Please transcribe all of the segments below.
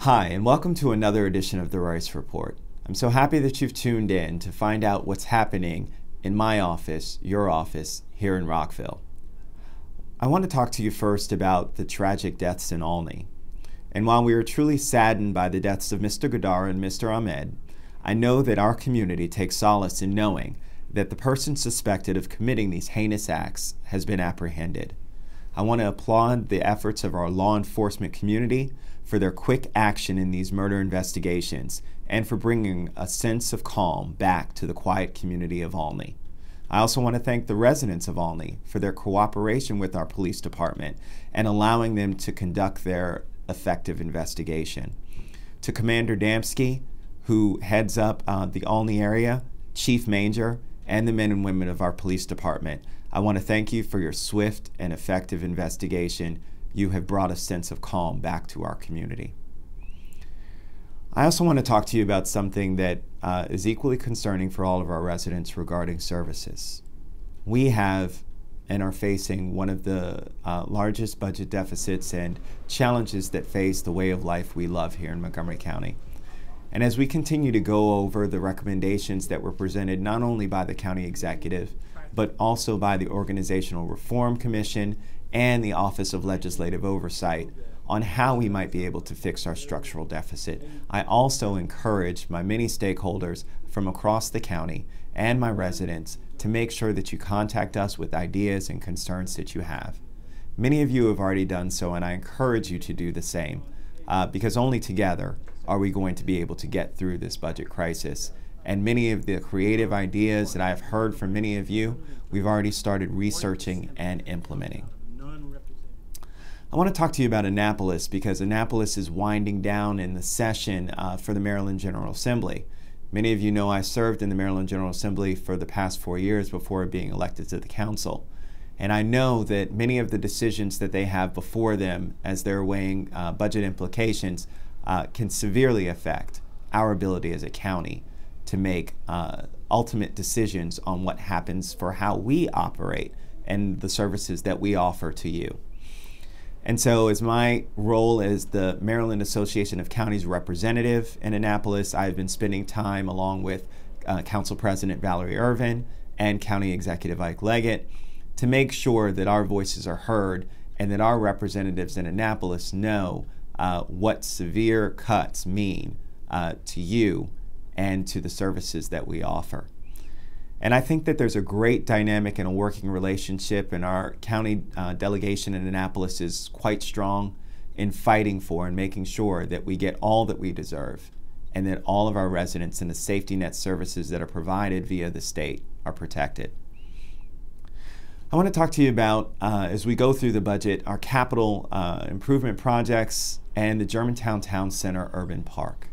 Hi, and welcome to another edition of the Rice Report. I'm so happy that you've tuned in to find out what's happening in my office, your office, here in Rockville. I want to talk to you first about the tragic deaths in Olney. And while we are truly saddened by the deaths of Mr. Gadara and Mr. Ahmed, I know that our community takes solace in knowing that the person suspected of committing these heinous acts has been apprehended. I want to applaud the efforts of our law enforcement community for their quick action in these murder investigations and for bringing a sense of calm back to the quiet community of Olney. I also want to thank the residents of Olney for their cooperation with our police department and allowing them to conduct their effective investigation. To Commander Damsky, who heads up the Olney area, Chief Manger, and the men and women of our police department, I want to thank you for your swift and effective investigation. You have brought a sense of calm back to our community. I also want to talk to you about something that is equally concerning for all of our residents regarding services. We have and are facing one of the largest budget deficits and challenges that face the way of life we love here in Montgomery County. And as we continue to go over the recommendations that were presented not only by the county executive, but also by the Organizational Reform Commission and the Office of Legislative Oversight on how we might be able to fix our structural deficit, I also encourage my many stakeholders from across the county and my residents to make sure that you contact us with ideas and concerns that you have. Many of you have already done so, and I encourage you to do the same, because only together are we going to be able to get through this budget crisis. And many of the creative ideas that I've heard from many of you, we've already started researching and implementing. I want to talk to you about Annapolis because Annapolis is winding down in the session for the Maryland General Assembly. Many of you know I served in the Maryland General Assembly for the past 4 years before being elected to the council. And I know that many of the decisions that they have before them as they're weighing budget implications can severely affect our ability as a county to make ultimate decisions on what happens for how we operate and the services that we offer to you. And so as my role as the Maryland Association of Counties representative in Annapolis, I've been spending time along with Council President Valerie Irvin and County Executive Ike Leggett to make sure that our voices are heard and that our representatives in Annapolis know what severe cuts mean to you and to the services that we offer. And I think that there's a great dynamic and a working relationship, and our county delegation in Annapolis is quite strong in fighting for and making sure that we get all that we deserve and that all of our residents and the safety net services that are provided via the state are protected. I want to talk to you about, as we go through the budget, our capital improvement projects and the Germantown Town Center Urban Park.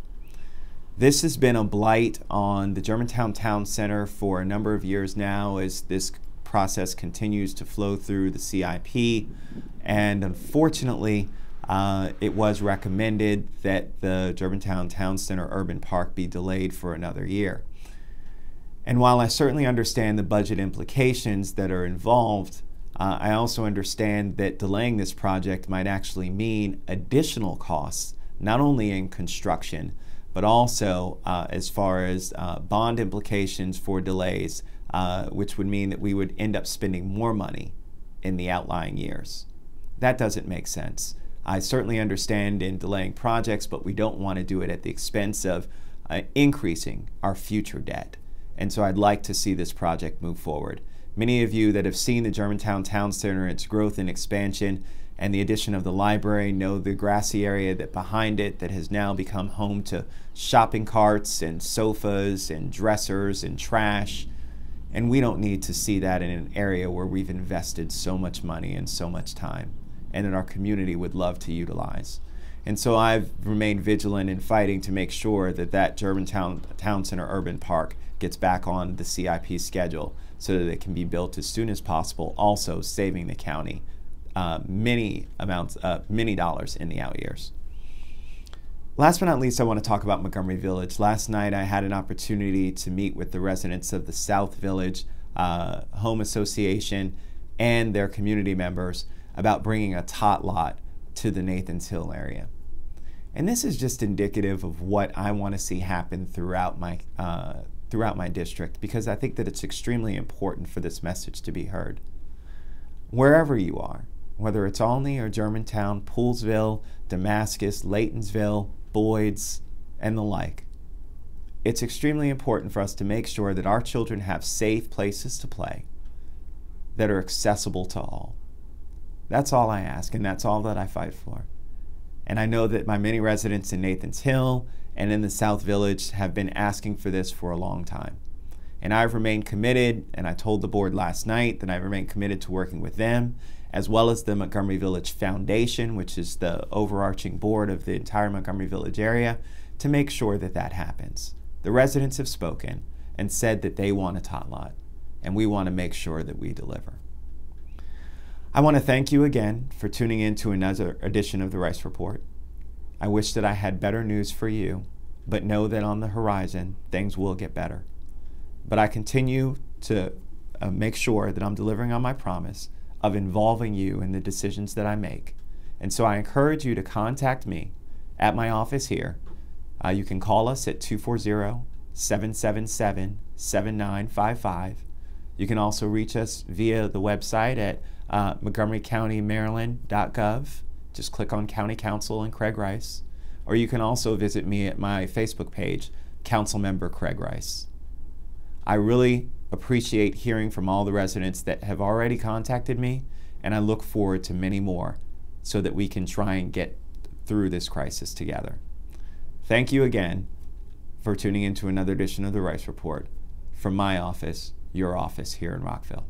This has been a blight on the Germantown Town Center for a number of years now as this process continues to flow through the CIP, and unfortunately it was recommended that the Germantown Town Center Urban Park be delayed for another year. And while I certainly understand the budget implications that are involved, I also understand that delaying this project might actually mean additional costs, not only in construction, but also as far as bond implications for delays, which would mean that we would end up spending more money in the outlying years. That doesn't make sense. I certainly understand in delaying projects, but we don't want to do it at the expense of increasing our future debt. And so I'd like to see this project move forward. Many of you that have seen the Germantown Town Center, its growth and expansion, and the addition of the library know the grassy area that behind it that has now become home to shopping carts and sofas and dressers and trash. And we don't need to see that in an area where we've invested so much money and so much time and that our community would love to utilize. And so I've remained vigilant in fighting to make sure that that Germantown Town Center Urban Park gets back on the CIP schedule so that it can be built as soon as possible, also saving the county many dollars in the out years. Last but not least, I want to talk about Montgomery Village. Last night I had an opportunity to meet with the residents of the South Village Home Association and their community members about bringing a tot lot to the Nathans Hill area. And this is just indicative of what I want to see happen throughout my district, because I think that it's extremely important for this message to be heard. Wherever you are, whether it's Olney or Germantown, Poolsville, Damascus, Laytonsville, Boyd's, and the like, it's extremely important for us to make sure that our children have safe places to play that are accessible to all. That's all I ask, and that's all that I fight for. And I know that my many residents in Nathan's Hill and in the South Village have been asking for this for a long time. And I've remained committed, and I told the board last night that I remain committed to working with them, as well as the Montgomery Village Foundation, which is the overarching board of the entire Montgomery Village area, to make sure that that happens. The residents have spoken and said that they want a tot lot, and we want to make sure that we deliver. I want to thank you again for tuning in to another edition of the Rice Report. I wish that I had better news for you, but know that on the horizon, things will get better. But I continue to make sure that I'm delivering on my promise of involving you in the decisions that I make. And so I encourage you to contact me at my office here. You can call us at 240-777-7955. You can also reach us via the website at montgomerycountymaryland.gov. Just click on County Council and Craig Rice. Or you can also visit me at my Facebook page, Councilmember Craig Rice. I really appreciate hearing from all the residents that have already contacted me, and I look forward to many more so that we can try and get through this crisis together. Thank you again for tuning into another edition of the Rice Report from my office, your office here in Rockville.